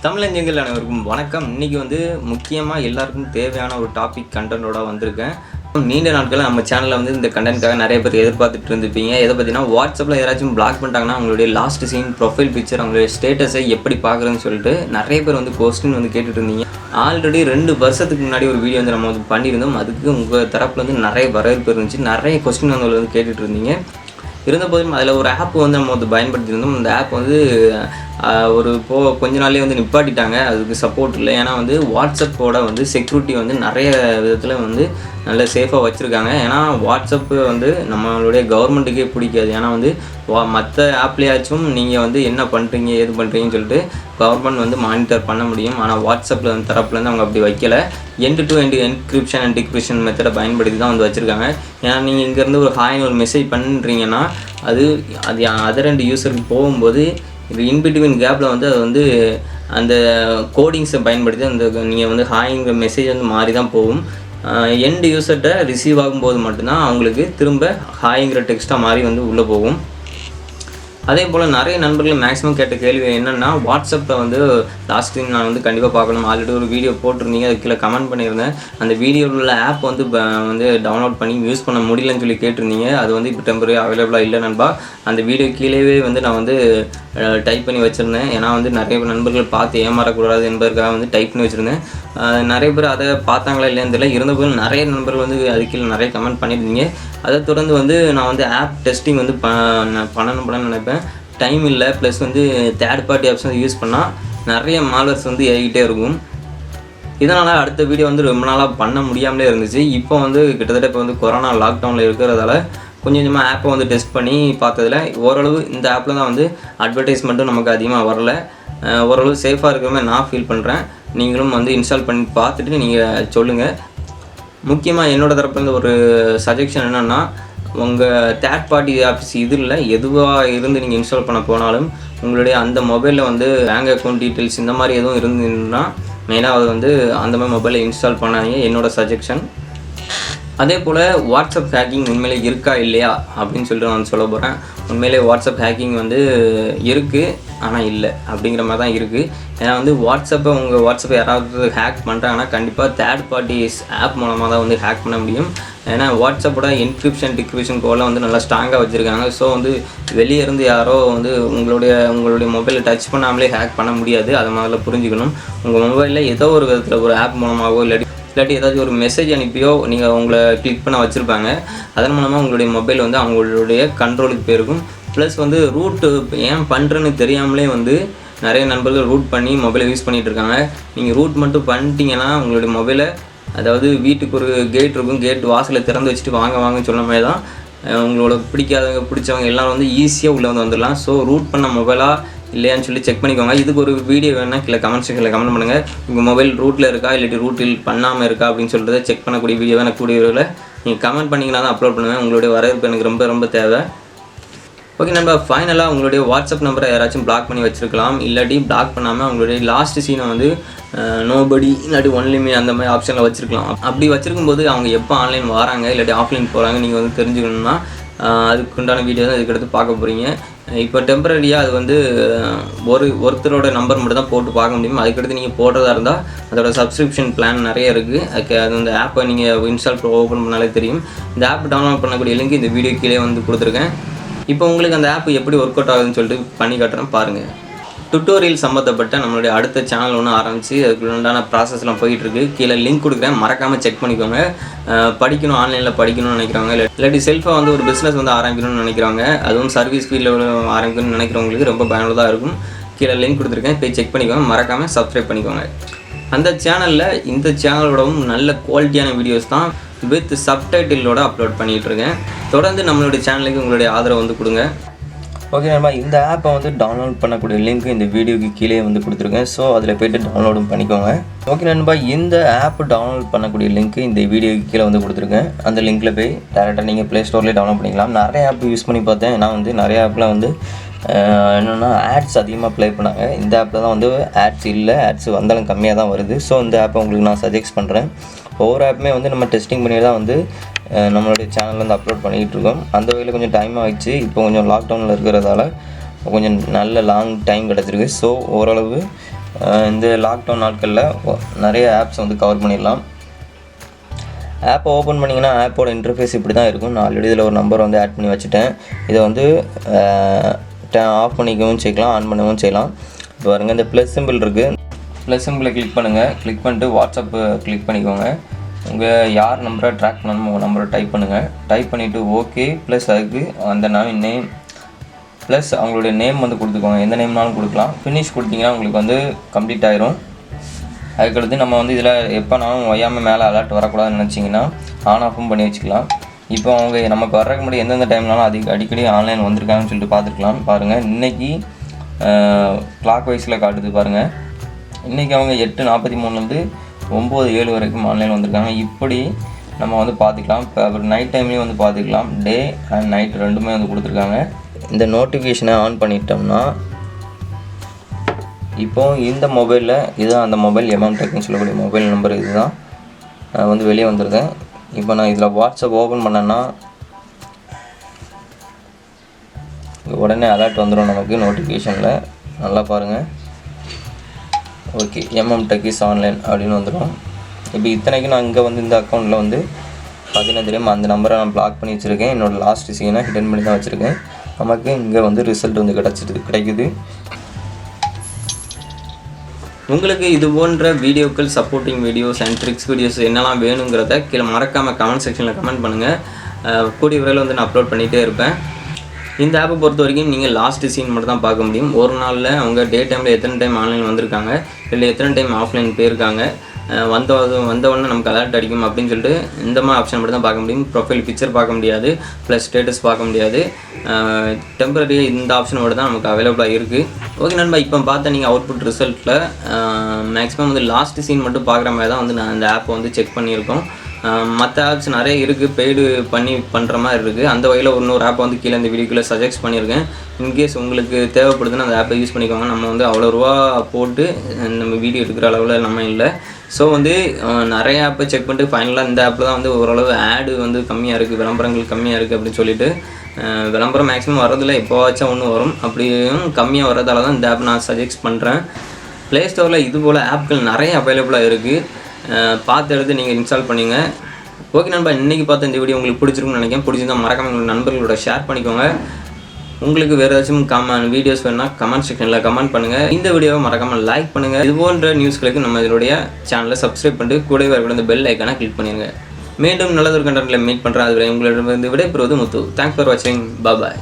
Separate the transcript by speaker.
Speaker 1: தமிழஞ்சங்கள் அனைவருக்கும் வணக்கம். இன்றைக்கி வந்து முக்கியமாக எல்லாருக்கும் தேவையான ஒரு டாபிக் கண்டென்ட்டோட வந்திருக்கேன். நீண்ட நாட்களில் நம்ம சேனலில் வந்து இந்த கண்டென்ட்காக நிறைய பேர் எதிர்பார்த்துட்டு இருந்துப்பீங்க. எதை பார்த்தீங்கன்னா, வாட்ஸ்அப்பில் யாராச்சும் பிளாக் பண்ணிட்டாங்கன்னா அவங்களுடைய லாஸ்ட் சீன், ப்ரொஃபைல் பிக்சர், அவங்களுடைய ஸ்டேட்டஸை எப்படி பார்க்குறதுன்னு சொல்லிட்டு நிறைய பேர் வந்து கொஸ்டின் வந்து கேட்டுட்டு இருந்தீங்க. ஆல்ரெடி 2 வருஷத்துக்கு முன்னாடி ஒரு வீடியோ வந்து நம்ம வந்து பண்ணியிருந்தோம். அதுக்கு உங்கள் தரப்பில் வந்து நிறைய வரவேற்பு இருந்துச்சு. நிறைய கொஸ்டின் வந்து கேட்டுட்டு இருந்தீங்க. இருந்தபோதும் அதில் ஒரு ஆப் வந்து நம்ம வந்து பயன்படுத்தியிருந்தோம். அந்த ஆப் வந்து கொஞ்ச நாள்லேயே வந்து நிப்பாட்டிட்டாங்க. அதுக்கு சப்போர்ட் இல்லை. ஏன்னா வந்து வாட்ஸ்அப்போட வந்து செக்யூரிட்டி வந்து நிறைய விதத்தில் வந்து நல்ல சேஃபாக வச்சுருக்காங்க. ஏன்னா வாட்ஸ்அப்பு வந்து நம்மளுடைய கவர்மெண்ட்டுக்கே பிடிக்காது. ஏன்னா வந்து மற்ற ஆப்லேயாச்சும் நீங்கள் வந்து என்ன பண்ணுறீங்க ஏது பண்ணுறீங்கன்னு சொல்லிட்டு கவர்மெண்ட் வந்து மானிட்டர் பண்ண முடியும். ஆனால் வாட்ஸ்அப்பில் வந்து தரப்புலேருந்து அவங்க அப்படி வைக்கலை. End to end encryption and decryption மெத்தடை பயன்படுத்தி தான் வந்து வச்சுருக்காங்க. ஏன்னா நீங்கள் இங்கேருந்து ஒரு ஹாய்னு ஒரு மெசேஜ் பண்ணுறீங்கன்னா அது அதர் ரெண்டு யூஸருக்கு போகும்போது இது இன்பிட்வீன் கேப்பில் வந்து அது வந்து அந்த கோடிங்ஸை பயன்படுத்தி அந்த நீங்கள் வந்து ஹாய்ங்கிற மெசேஜ் வந்து மாறி தான் போகும். எண்ட் யூசர்கிட்ட ரிசீவ் ஆகும்போது மட்டும்தான் அவங்களுக்கு திரும்ப ஹாய்ங்கிற டெக்ஸ்ட்டாக மாறி வந்து உள்ளே போகும். அதே போல் நிறைய நண்பர்கள் மேக்ஸிமம் கேட்ட கேள்வி என்னென்னா, வாட்ஸ்அப்பில் வந்து லாஸ்ட் டைம் நான் வந்து கண்டிப்பாக பார்க்கணும். ஆல்ரெடி ஒரு வீடியோ போட்டிருந்தீங்க, அது கீழே கமெண்ட் பண்ணியிருந்தேன். அந்த வீடியோவில் உள்ள ஆப் வந்து டவுன்லோட் பண்ணி யூஸ் பண்ண முடியலன்னு சொல்லி கேட்டிருந்தீங்க. அது வந்து இப்போ டெம்பரரி அவைலபிளாக இல்லை நண்பா. அந்த வீடியோ கீழேவே வந்து நான் வந்து டைப் பண்ணி வச்சுருந்தேன். ஏன்னா வந்து நிறைய நண்பர்கள் பார்த்து ஏமாறக்கூடாது என்பதற்காக வந்து டைப் பண்ணி வச்சுருந்தேன். நிறைய பேர் அதை பார்த்தாங்களா இல்லைன்னு தெரியல. இருந்தபோது நிறைய நண்பர்கள் வந்து அது கீழே நிறைய கமெண்ட் பண்ணியிருந்தீங்க. அதை தொடர்ந்து வந்து நான் வந்து ஆப் டெஸ்டிங் வந்து பண்ணணும்னு நினைப்பேன். டைம் இல்லை. ப்ளஸ் வந்து தேர்ட் பார்ட்டி ஆப்ஸ் வந்து யூஸ் பண்ணால் நிறைய மால்வேர்ஸ் வந்து ஏறிக்கிட்டே இருக்கும். இதனால் அடுத்த வீடியோ வந்து ரொம்ப நாளாக பண்ண முடியாமலே இருந்துச்சு. இப்போ வந்து கிட்டத்தட்ட இப்போ வந்து கொரோனா லாக்டவுனில் இருக்கிறதால கொஞ்சம் கொஞ்சமாக ஆப்பை வந்து டெஸ்ட் பண்ணி பார்த்ததில் ஓரளவு இந்த ஆப்பில் தான் வந்து அட்வர்டைஸ்மெண்ட்டும் நமக்கு அதிகமாக வரல. ஓரளவு சேஃபாக இருக்கிற மாதிரி நான் ஃபீல் பண்ணுறேன். நீங்களும் வந்து இன்ஸ்டால் பண்ணி பார்த்துட்டு நீங்கள் சொல்லுங்கள். முக்கியமாக என்னோடய தரப்புலேருந்து ஒரு சஜெக்ஷன் என்னென்னா, உங்கள் தேர்ட் பார்ட்டி ஆப்ஸ் இதில் எதுவாக இருந்து நீங்கள் இன்ஸ்டால் பண்ண போனாலும் உங்களுடைய அந்த மொபைலில் வந்து பேங்க் அக்கௌண்ட் டீட்டெயில்ஸ் இந்த மாதிரி எதுவும் இருந்ததுன்னா மெயினாக அது வந்து அந்த மாதிரி மொபைலில் இன்ஸ்டால் பண்ணாதீங்க, என்னோடய சஜெக்ஷன். அதே போல் வாட்ஸ்அப் ஹேக்கிங் உண்மையிலே இருக்கா இல்லையா அப்படின்னு சொல்லிட்டு நான் சொல்ல போகிறேன். உண்மையிலே வாட்ஸ்அப் ஹேக்கிங் வந்து இருக்குது, ஆனால் இல்லை அப்படிங்கிற மாதிரி தான் இருக்குது. ஏன்னா வந்து உங்கள் வாட்ஸ்அப்பை யாராவது ஹேக் பண்ணுறாங்கன்னா கண்டிப்பாக தேர்ட் பார்ட்டிஸ் ஆப் மூலமாக தான் வந்து ஹேக் பண்ண முடியும். ஏன்னா வாட்ஸ்அப்போட என்கிரிப்ஷன் டிக்ரிப்ஷன் கோடெலாம் வந்து நல்லா ஸ்ட்ராங்காக வச்சுருக்காங்க. ஸோ வந்து வெளியே இருந்து யாரோ வந்து உங்களுடைய மொபைலை டச் பண்ணாமலே ஹேக் பண்ண முடியாது. அதை முதல்ல புரிஞ்சுக்கணும். உங்கள் மொபைலில் ஏதோ ஒரு விதத்தில் ஒரு ஆப் மூலமாகவோ இல்லாட்டி ஏதாச்சும் ஒரு மெசேஜ் அனுப்பியோ நீங்கள் உங்களை கிளிக் பண்ண வச்சுருப்பாங்க. அதன் மூலமாக உங்களுடைய மொபைல் வந்து அவங்களுடைய கண்ட்ரோலுக்கு போயிருக்கும். ப்ளஸ் வந்து ரூட்டு ஏன் பண்ணுறேன்னு தெரியாமலே வந்து நிறைய நண்பர்கள் ரூட் பண்ணி மொபைலை யூஸ் பண்ணிகிட்டு இருக்காங்க. நீங்கள் ரூட் மட்டும் பண்ணிட்டீங்கன்னா உங்களுடைய மொபைலை, அதாவது வீட்டுக்கு ஒரு கேட் இருக்கும், கேட் வாசலை திறந்து வச்சுட்டு வாங்கன்னு சொன்ன மாதிரி தான் உங்களோட பிடிச்சவங்க எல்லோரும் வந்து ஈஸியாக உள்ளே வந்துடலாம். ஸோ ரூட் பண்ண மொபைலாக இல்லையான்னு சொல்லி செக் பண்ணிக்கோங்க. இதுக்கு ஒரு வீடியோ வேணால் கீழே கமெண்ட் செக்ஷனில் கமெண்ட் பண்ணுங்கள். உங்கள் மொபைல் ரூட்டில் இருக்கா இல்லாட்டி ரூட்டில் பண்ணாமல் இருக்கா அப்படின்னு சொல்கிறத செக் பண்ணக்கூடிய வீடியோவை எனக்கு கூடிய விரைவில் நீங்கள் கமெண்ட் பண்ணிங்கன்னா தான் அப்லோட் பண்ணுவேன். உங்களுடைய வரவேற்பு எனக்கு ரொம்ப ரொம்ப தேவை. ஓகே நண்பா, ஃபைனலாக உங்களுடைய வாட்ஸ்அப் நம்பரை யாராச்சும் பிளாக் பண்ணி வச்சுருக்கலாம். இல்லாட்டி பிளாக் பண்ணாமல் அவங்களுடைய லாஸ்ட் சீனை வந்து நோபடி இல்லாட்டி ஒன்லிமே அந்த மாதிரி ஆப்ஷனில் வச்சுருக்கலாம். அப்படி வச்சுருக்கும்போது அவங்க எப்போ ஆன்லைன் வராங்க இல்லாட்டி ஆஃப்லைன் போகிறாங்க நீங்கள் வந்து தெரிஞ்சுக்கணுன்னா அதுக்குண்டான வீடியோ தான் இதுக்கடுத்து பார்க்க போகிறீங்க. இப்போ டெம்பரரியாக அது வந்து ஒருத்தரோட நம்பர் மட்டும் தான் போட்டு பார்க்க முடியும். அதுக்கடுத்து நீங்கள் போடுறதா இருந்தால் அதோட சப்ஸ்கிரிப்ஷன் பிளான் நிறைய இருக்குது. அது அந்த ஆப்பை நீங்கள் இன்ஸ்டால் ஓப்பன் பண்ணாலே தெரியும். இந்த ஆப் டவுன்லோட் பண்ணக்கூடிய லிங்க் இந்த வீடியோ கீழே வந்து கொடுத்துருக்கேன். இப்போ உங்களுக்கு அந்த ஆப் எப்படி ஒர்க் அவுட் ஆகுதுன்னு சொல்லிட்டு பண்ணி காட்டுறேன் பாருங்கள். டுட்டோரியல் சம்மந்தப்பட்ட நம்மளுடைய அடுத்த சேனல் ஒன்று ஆரம்பித்து அதுக்கு உண்டான ப்ராசஸ்லாம் போயிட்டுருக்கு. கீழே லிங்க் கொடுக்குறேன், மறக்காமல் செக் பண்ணிக்கோங்க. படிக்கணும், ஆன்லைனில் படிக்கணும்னு நினைக்கிறவங்க இல்லாட்டி செல்ஃபாக வந்து ஒரு பிஸ்னஸ் வந்து ஆரம்பிக்கணும்னு நினைக்கிறவங்க, அதுவும் சர்வீஸ் ஃபீல்டில் ஆரம்பிக்கணும்னு நினைக்கிறவங்களுக்கு ரொம்ப பயனுள்ளதாக இருக்கும். கீழே லிங்க் கொடுத்துருக்கேன், போய் செக் பண்ணிக்கோங்க. மறக்காமல் சப்ஸ்கிரைப் பண்ணிக்கோங்க. அந்த சேனலில் இந்த சேனலோடவும் நல்ல குவாலிட்டியான வீடியோஸ் தான் வித் சப்டைட்டிலோடு அப்லோட் பண்ணிகிட்ருக்கேன். தொடர்ந்து நம்மளுடைய சேனலுக்கு உங்களுடைய ஆதரவு வந்து கொடுங்க. ஓகே நண்பா, இந்த ஆப்பை வந்து டவுன்லோட் பண்ணக்கூடிய லிங்க் இந்த வீடியோக்கு கீழே வந்து கொடுத்துருக்கேன். ஸோ அதில் போய்ட்டு டவுன்லோடும் பண்ணிக்கோங்க. ஓகே நண்பா, இந்த ஆப் டவுன்லோட் பண்ணக்கூடிய லிங்க் இந்த வீடியோக்கு கீழே வந்து கொடுத்துருக்கேன். அந்த லிங்க்கில் போய் டேரெக்டாக நீங்கள் ப்ளே ஸ்டோர்லேயே டவுன்லோட் பண்ணிக்கலாம். நிறைய ஆப் யூஸ் பண்ணி பார்த்தேன். நான் வந்து நிறைய ஆப்பில் வந்து என்னென்னா ஆட்ஸ் அதிகமாக ப்ளே பண்ணாங்க. இந்த ஆப்பில் தான் வந்து ஆட்ஸ் இல்லை, ஆட்ஸ் வந்தாலும் கம்மியாக தான் வருது. ஸோ இந்த ஆப்பை உங்களுக்கு நான் சஜெஸ்ட் பண்ணுறேன். ஒவ்வொரு ஆப்புமே வந்து நம்ம டெஸ்டிங் பண்ணி தான் வந்து நம்மளுடைய சேனலில் வந்து அப்லோட் பண்ணிகிட்டு இருக்கோம். அந்த வகையில் கொஞ்சம் டைம் ஆகிடுச்சு. இப்போ கொஞ்சம் லாக்டவுனில் இருக்கிறதால கொஞ்சம் நல்ல லாங் டைம் கிடச்சிருக்கு. ஸோ ஓரளவு இந்த லாக்டவுன் நாட்களில் நிறைய ஆப்ஸ் வந்து கவர் பண்ணிடலாம். ஆப்பை ஓப்பன் பண்ணிங்கன்னா ஆப்போட இன்டர்ஃபேஸ் இப்படி தான் இருக்கும். நான் ஆல்ரெடி இதில் ஒரு நம்பர் வந்து ஆட் பண்ணி வச்சுட்டேன். இதை வந்து ஆஃப் பண்ணிக்கவும் செய்யலாம், ஆன் பண்ணவும் செய்யலாம். இப்போ பாருங்கள், இந்த ப்ளஸ் சிம்பிள் இருக்குது. ப்ளஸ் சிம்பிளை கிளிக் பண்ணுங்கள். கிளிக் பண்ணிட்டு வாட்ஸ்அப்பு கிளிக் பண்ணிக்கோங்க. உங்கள் யார் நம்பரை ட்ராக் பண்ணணுமோ உங்கள் நம்பரை டைப் பண்ணுங்கள். டைப் பண்ணிவிட்டு ஓகே ப்ளஸ் அதுக்கு அந்த நேம் ப்ளஸ் அவங்களுடைய நேம் வந்து கொடுத்துக்கோங்க. எந்த நேம்னாலும் கொடுக்கலாம். ஃபினிஷ் கொடுத்தீங்கன்னா உங்களுக்கு வந்து கம்ப்ளீட் ஆயிரும். அதுக்கடுத்து நம்ம வந்து இதில் எப்போனாலும் ஒய்யாமல் மேலே அலர்ட் வரக்கூடாதுன்னு நினச்சிங்கன்னா ஆன் ஆஃபும் பண்ணி வச்சுக்கலாம். இப்போ அவங்க நமக்கு வர்றதுக்கு முன்னாடி எந்தெந்த டைம்னாலும் அடிக்கடி ஆன்லைன் வந்திருக்காங்கன்னு சொல்லிட்டு பார்த்துக்கலாம். பாருங்கள், இன்றைக்கி கிளாக் வைஸில் காட்டுது பாருங்கள். இன்றைக்கி அவங்க 8:43 9:07 வரைக்கும் ஆன்லைன் வந்திருக்காங்க. இப்படி நம்ம வந்து பார்த்துக்கலாம். இப்போ அப்புறம் நைட் டைம்லேயும் வந்து பார்த்துக்கலாம். டே அண்ட் நைட் ரெண்டுமே வந்து கொடுத்துருக்காங்க. இந்த நோட்டிஃபிகேஷனை ஆன் பண்ணிட்டோம்னா இப்போ இந்த மொபைலில் இதுதான் அந்த மொபைல் டெக்னு சொல்லக்கூடிய மொபைல் நம்பர் இதுதான் வந்து வெளியே வந்துடுது. இப்போ நான் இதில் வாட்ஸ்அப் ஓப்பன் பண்ணேன்னா உடனே அலர்ட் வந்துடும் நமக்கு நோட்டிஃபிகேஷனில். நல்லா பாருங்கள். ஓகே, டெக் இஸ் ஆன்லைன் அப்படின்னு வந்துடும். இப்போ இத்தனைக்கு நான் இங்கே வந்து இந்த அக்கௌண்ட்டில் வந்து பார்த்தீங்கன்னா தெரியும், அந்த நம்பரை நான் பிளாக் பண்ணி வச்சுருக்கேன். என்னோடய லாஸ்ட் சீனை ஹிடன் பண்ணி தான் வச்சுருக்கேன். நமக்கு இங்கே வந்து ரிசல்ட் வந்து கிடைக்குது. உங்களுக்கு இது போன்ற வீடியோக்கள், supporting videos and tricks videos என்னெல்லாம் வேணுங்கிறத கீழே மறக்காமல் கமெண்ட் செக்ஷனில் கமெண்ட் பண்ணுங்கள். கூடிய விரைவில் வந்து நான் அப்லோட் பண்ணிகிட்டே இருப்பேன். இந்த ஆப்பை பொறுத்த வரைக்கும் நீங்கள் லாஸ்ட் சீன் மட்டும் தான் பார்க்க முடியும். ஒரு நாளில் அவங்க டே டைமில் எத்தனை டைம் ஆன்லைன் வந்திருக்காங்க, இல்லை எத்தனை டைம் ஆஃப்லைன் போயிருக்காங்க, வந்தவொடனே நமக்கு அலர்ட் அடிக்கும் அப்படின்னு சொல்லிட்டு இந்த மாதிரி ஆப்ஷன் மட்டும் தான் பார்க்க முடியும். ப்ரொஃபைல் பிக்சர் பார்க்க முடியாது, ப்ளஸ் ஸ்டேட்டஸ் பார்க்க முடியாது. டெம்பரரியாக இந்த ஆப்ஷன் மட்டும் தான் நமக்கு அவைலபிளாக இருக்குது. ஓகே நண்பா, இப்போ பார்த்தா நீங்கள் அவுட்புட் ரிசல்ட்டில் மேக்ஸிமம் வந்து லாஸ்ட் சீன் மட்டும் பார்க்குற மாதிரி தான் வந்து நான் இந்த ஆப்பை வந்து செக் பண்ணியிருக்கோம். மற்ற ஆப்ஸ் நிறைய இருக்குது, பெய்டு பண்ணி பண்ணுற மாதிரி இருக்குது. அந்த வகையில் இன்னொரு ஆப்பை வந்து கீழே இந்த வீடியோக்குள்ளே சஜெஸ்ட் பண்ணியிருக்கேன். இன்கேஸ் உங்களுக்கு தேவைப்படுதுன்னு அந்த ஆப்பை யூஸ் பண்ணிக்கோங்க. நம்ம வந்து அவ்வளோ ரூபா போட்டு நம்ம வீடியோ எடுக்கிற அளவில் நம்ம இல்லை. ஸோ வந்து நிறைய ஆப்பை செக் பண்ணிட்டு ஃபைனலாக இந்த ஆப்பில் தான் வந்து ஓரளவு ஆடு வந்து கம்மியாக இருக்குது, விளம்பரங்கள் கம்மியாக இருக்குது அப்படின்னு சொல்லிட்டு விளம்பரம் மேக்ஸிமம் வரதில்லை, எப்போவாச்சும் ஒன்று வரும். அப்படியும் கம்மியாக வரதால தான் இந்த ஆப் நான் சஜெஸ்ட் பண்ணுறேன். ப்ளே ஸ்டோரில் இது போல் ஆப்கள் நிறைய அவைலபிளாக இருக்குது. பார்த்து எடுத்து நீங்கள் இன்ஸ்டால் பண்ணிங்க. ஓகே நண்பா, இன்றைக்கி பார்த்த இந்த வீடியோ உங்களுக்கு பிடிச்சிருக்குன்னு நினைக்கிறேன். பிடிச்சிருந்தால் மறக்காம உங்கள் நண்பர்களோட ஷேர் பண்ணிக்கோங்க. உங்களுக்கு வேறு ஏதாச்சும் வீடியோஸ் வேணுன்னா கமெண்ட் செக்ஷனில் கமெண்ட் பண்ணுங்கள். இந்த வீடியோவை மறக்காமல் லைக் பண்ணுங்கள். இது போன்ற நியூஸ்களுக்கு நம்ம இதனுடைய சேனலை சப்ஸ்கிரைப் பண்ணிட்டு கூடவே இருக்கிற இந்த பெல் ஐக்கானை கிளிக் பண்ணிடுங்க. மீண்டும் நல்லதொரு கண்டென்ட்டில் மீட் பண்ணுறேன். அதுவரை உங்களிடமிருந்து விடைபெறுவது முத்து. தேங்க்ஸ் ஃபார் வாட்சிங். பாய்.